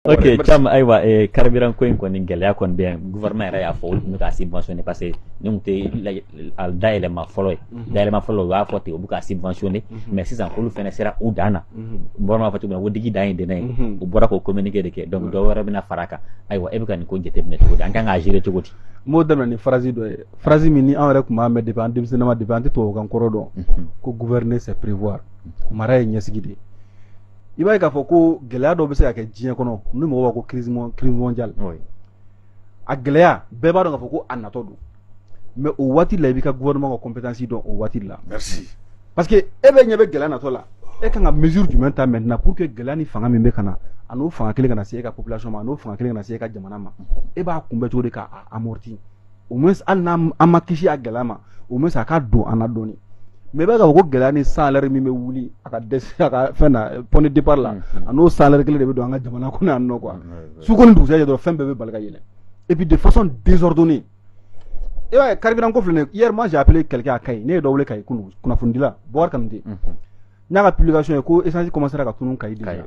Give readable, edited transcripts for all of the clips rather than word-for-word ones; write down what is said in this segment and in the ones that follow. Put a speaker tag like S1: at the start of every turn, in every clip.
S1: Ok, cham aiwa carburant ko ko ni gele akon bien gouvernement ya fo nu ka subventionner parce que ñu té al daile ma folo daile ma folo wa fo té bu ka subventionner mais sisan ko lu fene sera u dana bon ma fatu wo digi dain de nay u bora ko communiquer de ke donc do wara bina faraka aiwa e be kan ko jete bine to dan kan agir to goti
S2: mo dem ni phrase do phrase mi ni en rek ma me dépend dim cinéma dépend to kan koro do ko gouverner c'est prévoir mara e nyesigide iba ka fɔ ko gɛlɛya dɔ bɛ se ka kɛ diɲɛ kɔnɔ ni mɔgɔw b'a ko crise mondiale a gɛlɛya bɛɛ b'a dɔn ka fɔ ko a natɔ don mais o waati la i b'i ka gouvernement ka compétence dɔn o waati la
S3: merci
S2: parce que e bɛ ɲɛ bɛ gɛlɛya natɔ la e kan ka mesure jumɛn ta maintenant pour que gɛlɛya ni fanga min bɛ ka na a n'o fanga kelen ka na se e ka population ma a n'o fanga kelen ka na se e ka jamana ma e b'a kunbɛ cogo di k'a amorti au moins hali n'an ma kisi a gɛlɛya ma au moins a ka don an na dɔɔni mais b'a ka fɔ ko gɛlɛya ni salaire min bɛ wuli a ka dɛsɛ a ka fɛn na point de départ la a n'o salaire kelen de bɛ don an ka jamana kɔnɔ yan nɔ quoi su ko ni dugusajɛ dɔrɔn fɛn bɛɛ bɛ bali ka yɛlɛ et puis de façon désordonnée e b'a ye carburant ko filɛ nin ye hier moi j'ai appelé quelqu'un à Kayi ne ye dɔ wele Kayi kunu kunnafonidila Boubacar Kanute n y'a ka publication ye ko essence commencera ka tunun Kayi déjà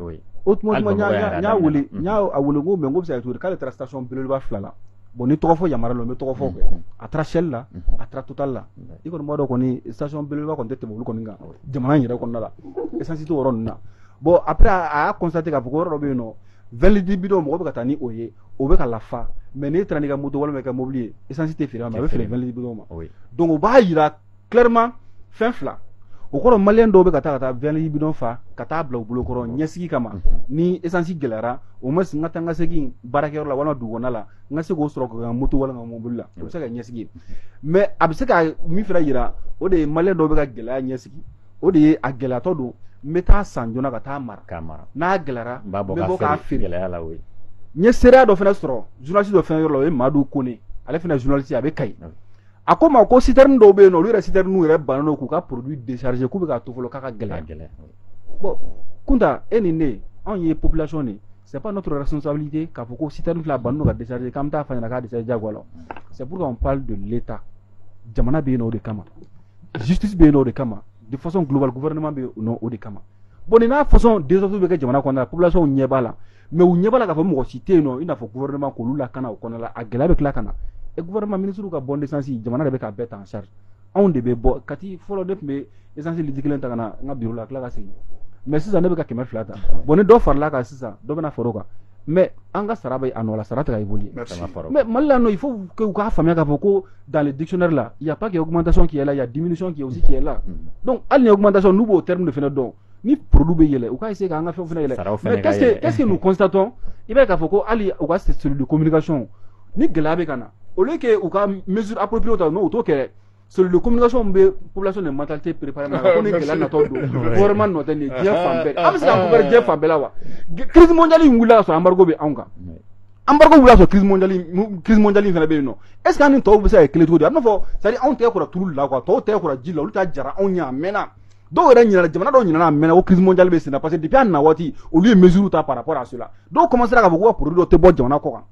S2: o tuma n y'a wele n y'a wele ko mais n ko bɛ se ka kɛ cogo di k'ale taara station belebeleba fila la bon ni tɔgɔ fɔ yamara la n bɛ tɔgɔ fɔ kɛ a taara Shell la a taara Total la i kɔni b'a dɔn kɔni station belebeleba kɔni tɛ tɛmɛ olu kɔni kan jamana in yɛrɛ kɔnɔna la essence t'o yɔrɔ ninnu na bon après a y'a constaté k'a fɔ ko yɔrɔ dɔ bɛ yen nɔ 20 litres bidon mɔgɔ bɛ ka taa ni o ye o bɛ ka lafa mais n'e taara n'i ka moto walima i ka mobili ye essence tɛ feere ma a bɛ feere 20 litres bidon ma donc o b'a yira clairement fɛn fila o kɔrɔ maliyɛn dɔw bɛ ka taa 20 litres bidon fa ka taa bila u bolo kɔrɔ ɲɛsigi kama ni essence gɛlɛyara au moins n ka taa n ka segin baarakɛyɔrɔ la walima dugukɔnɔna la n ka se k'o sɔrɔ ka moto walima ka mobili la o bɛ se ka ɲɛsigi mais a bɛ se ka min fana yira o de ye maliyɛn dɔw bɛ ka gɛlɛya ɲɛsigi o de ye a gɛlɛyatɔ don n bɛ taa san joona ka taa mara n'a gɛlɛyara n bɛ bɔ k'a feere n ye seereya dɔ fana sɔrɔ journaliste dɔ fana yɔrɔ la o ye Madu Kone ale fana journaliste a bɛ Kayi a ko ma ko citerne dɔw bɛ yen nɔ olu yɛrɛ citerne yɛrɛ bannen don k'u ka produit décharger k'u bɛ k'a to fɔlɔ k'a ka gɛlɛya bon Kunta e ni ne anw ye population de c'est pas notre responsabilité k'a fɔ ko citerne fila bannen don ka décharger k'an bɛ taa f'a ɲɛna k'a décharger diyagoya la c'est pourquoi on parle de l'état jamana bɛ yen nɔ o de kama justice bɛ yen nɔ o de kama de façon globale gouvernement bɛ yen nɔ o de kama bon nin n'a façon désordre bɛ kɛ jamana kɔnɔna la population ɲɛ b'a la mais u ɲɛ b'a la k'a fɔ mɔgɔ si tɛ yen nɔ i n'a fɔ gouvernement k'olu lakana o kɔnɔna la a gɛlɛya bɛ tila ka na et gouvernement ministre ka bon d'essence jamana de bɛ k'a bɛɛ ta en charge anw de bɛ bɔ kati fɔlɔ ne tun bɛ essence litre kelen ta ka na n ka bureau la tila ka segin mais sisan ne bɛ ka 200 ta bon ni dɔ farala kan sisan dɔ bɛna far'o kan mais an ka sara bɛ a nɔ la sara tɛ ka évoluer mais Mali la nɔ il faut que u k'a faamuya k'a fɔ ko dans le dictionnaire là il y a pas que augmentation qui est là il y a diminution qui est aussi qui est là donc hali ni augmentation n'u b'o terme de fana dɔn ni produit bɛ yɛlɛ u k'a essayer k'an ka fɛnw fana yɛlɛ mais qu'est-ce que nous constatons i b'a ye k'a fɔ ko hali u ka cellule de communication ni gɛlɛya bɛ ka na au lieu que u ka mesure appropriée ta n'o t'o kɛ cellule de communication bɛ population de mentalité préparée ma ko ni gɛlɛya natɔ don gouvernement nɔ tɛ nin diɲɛ fan bɛɛ an bɛ se ka couvrir diɲɛ fan bɛɛ la wa crise mondiale in wulila ka sɔrɔ embargo bɛ anw kan embargo wulila ka sɔrɔ crise mondiale in fana bɛ yen nɔ est ce que an ni tɔw bɛ se ka kɛ kelen cogo di a bɛ fɔ c'est à dire anw tɛgɛ kɔrɔ tulu la quoi tɔw tɛgɛ kɔrɔ ji la olu ta jara anw ɲɛ a mɛnna dɔw yɛrɛ ɲinana jamana dɔw ɲinana a mɛnna ko crise mondiale bɛ sen na parce que depuis a na waati olu ye mesure ta par rapport à cela dɔw commencera k'a fɔ ko ka produit dɔ tɛ bɔ jamana kɔ kan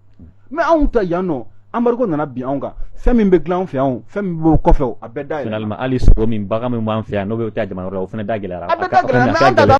S2: mais anw ta yan nɔ embargo nana bin anw kan fɛn min bɛ dilan anw fɛ yan fɛn min bɛ kɔfɛ a bɛɛ da yɛlɛ
S1: finalement hali sogo min bagan min b'an fɛ yan n'o bɛ taa jamana wɛrɛ la o fana da gɛlɛyara
S2: a bɛɛ da gɛlɛyara